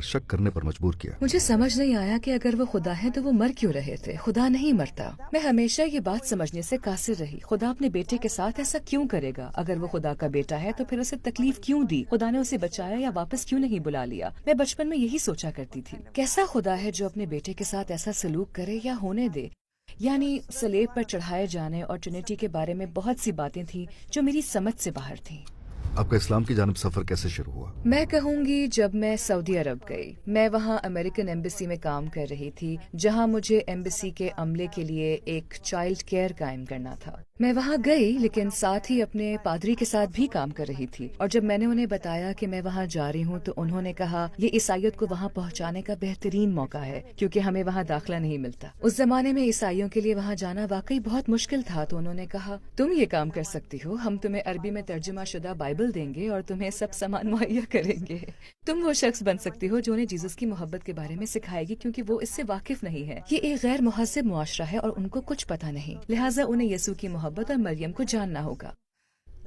पर शक करने पर मजबूर किया। मुझे समझ नहीं आया कि अगर वो खुदा है तो वो मर क्यों रहे थे। खुदा नहीं मरता। मैं हमेशा ये बात समझने से कासिर रही। खुदा अपने बेटे के साथ ऐसा क्यों करेगा? अगर वो खुदा का बेटा है तो फिर उसे तकलीफ क्यों दी? खुदा ने उसे बचाया या वापस क्यों नहीं बुला लिया? मैं बचपन में यही सोचा करती थी, कैसा खुदा है जो अपने बेटे के साथ ऐसा सलूक करे या होने दे। यानी सलेब पर चढ़ाए जाने और ट्रिनिटी के बारे में बहुत सी बातें थी जो मेरी समझ से बाहर थी। आपका इस्लाम की जानब सफर कैसे शुरू हुआ? मैं कहूँगी जब मैं सऊदी अरब गई। मैं वहाँ अमेरिकन एम्बेसी में काम कर रही थी, जहाँ मुझे एम्बेसी के अमले के लिए एक चाइल्ड केयर कायम करना था। मैं वहाँ गई, लेकिन साथ ही अपने पादरी के साथ भी काम कर रही थी। और जब मैंने उन्हें बताया कि मैं वहाँ जा रही हूँ तो उन्होंने कहा ये ईसाइयत को वहाँ पहुँचाने का बेहतरीन मौका है, क्योंकि हमें वहाँ दाखिला नहीं मिलता। उस जमाने में ईसाइयों के लिए वहाँ जाना वाकई बहुत मुश्किल था। तो उन्होंने कहा तुम ये काम कर सकती हो, हम तुम्हें अरबी में तर्जुमा शुदा बाइबल देंगे और तुम्हें सब सामान मुहैया करेंगे। तुम वो शख्स बन सकती हो जो उन्हें जीसस की मोहब्बत के बारे में सिखाएगी, क्योंकि वो इससे वाकिफ नहीं है। ये एक गैर मुहस्सिब मुआशरा है और उनको कुछ पता नहीं, लिहाजा उन्हें यसू की मोहब्बत और मरियम को जानना होगा।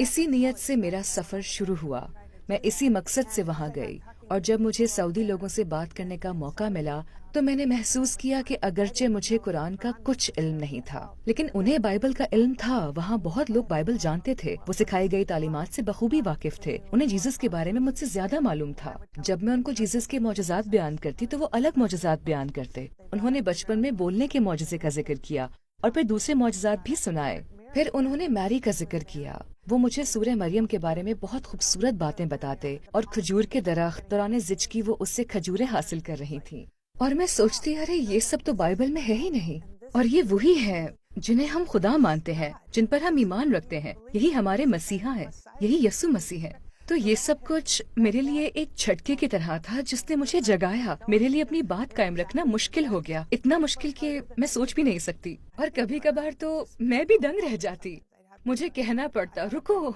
इसी नियत से मेरा सफर शुरू हुआ। मैं इसी मकसद से वहाँ गई, और जब मुझे सऊदी लोगों से बात करने का मौका मिला तो मैंने महसूस किया कि अगरचे मुझे कुरान का कुछ इल्म नहीं था, लेकिन उन्हें बाइबल का इल्म था। वहाँ बहुत लोग बाइबल जानते थे, वो सिखाई गई तालीमात से बखूबी वाकिफ थे। उन्हें जीसस के बारे में मुझसे ज्यादा मालूम था। जब मैं उनको जीसस के मौजज़ात बयान करती तो वो अलग मौजज़ात बयान करते। उन्होंने बचपन में बोलने के मौजज़े का जिक्र किया और फिर दूसरे मौजज़ात भी सुनाए। फिर उन्होंने मैरी का जिक्र किया। वो मुझे सूरह मरियम के बारे में बहुत खूबसूरत बातें बताते, और खजूर के दरख्त दौरान जिज की वो उससे खजूरें हासिल कर रही थी। और मैं सोचती, अरे ये सब तो बाइबल में है ही नहीं, और ये वही है जिन्हें हम खुदा मानते हैं, जिन पर हम ईमान रखते हैं। यही हमारे मसीहा है, यही यसु मसीह है। तो ये सब कुछ मेरे लिए एक झटके की तरह था जिसने मुझे जगाया। मेरे लिए अपनी बात कायम रखना मुश्किल हो गया, इतना मुश्किल कि मैं सोच भी नहीं सकती। और कभी कभार तो मैं भी दंग रह जाती। मुझे कहना पड़ता रुको।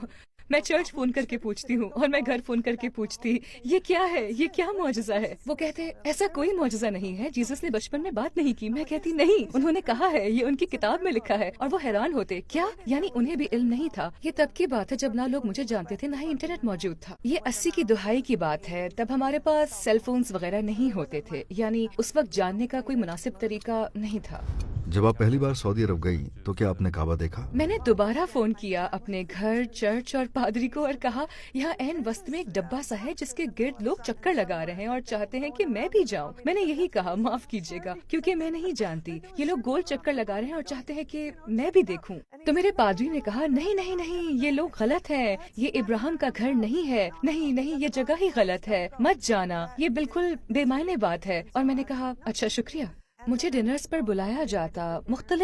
मैं चर्च फोन करके पूछती हूँ और मैं घर फोन करके पूछती ये क्या है, ये क्या मौजज़ा है। वो कहते ऐसा कोई मौजज़ा नहीं है, जीसस ने बचपन में बात नहीं की। मैं कहती नहीं, उन्होंने कहा है, ये उनकी किताब में लिखा है। और वो हैरान होते, क्या यानी उन्हें भी इल्म नहीं था। ये तब की बात है जब ना लोग मुझे जानते थे, ना ही इंटरनेट मौजूद था। ये 80 की दुहाई की बात है। तब हमारे पास सेल फोन्स वगैरह नहीं होते थे, यानी उस वक्त जानने का कोई मुनासिब तरीका नहीं था। जब आप पहली बार सऊदी अरब गई तो क्या आपने काबा देखा? मैंने दोबारा फोन किया अपने घर, चर्च और पादरी को और कहा यहाँ ऐन वस्त में एक डब्बा सा है जिसके गिर्द लोग चक्कर लगा रहे हैं और चाहते हैं कि मैं भी जाऊँ। मैंने यही कहा, माफ कीजिएगा, क्योंकि मैं नहीं जानती। ये लोग गोल चक्कर लगा रहे हैं और चाहते हैं कि मैं भी देखूं। तो मेरे पादरी ने कहा नहीं नहीं नहीं, ये लोग गलत हैं, ये इब्राहिम का घर नहीं है, नहीं नहीं, ये जगह ही गलत है, मत जाना, ये बिल्कुल बेमायने बात है। और मैंने कहा अच्छा शुक्रिया। मुझे डिनर्स पर बुलाया जाता, मुख्तलिफ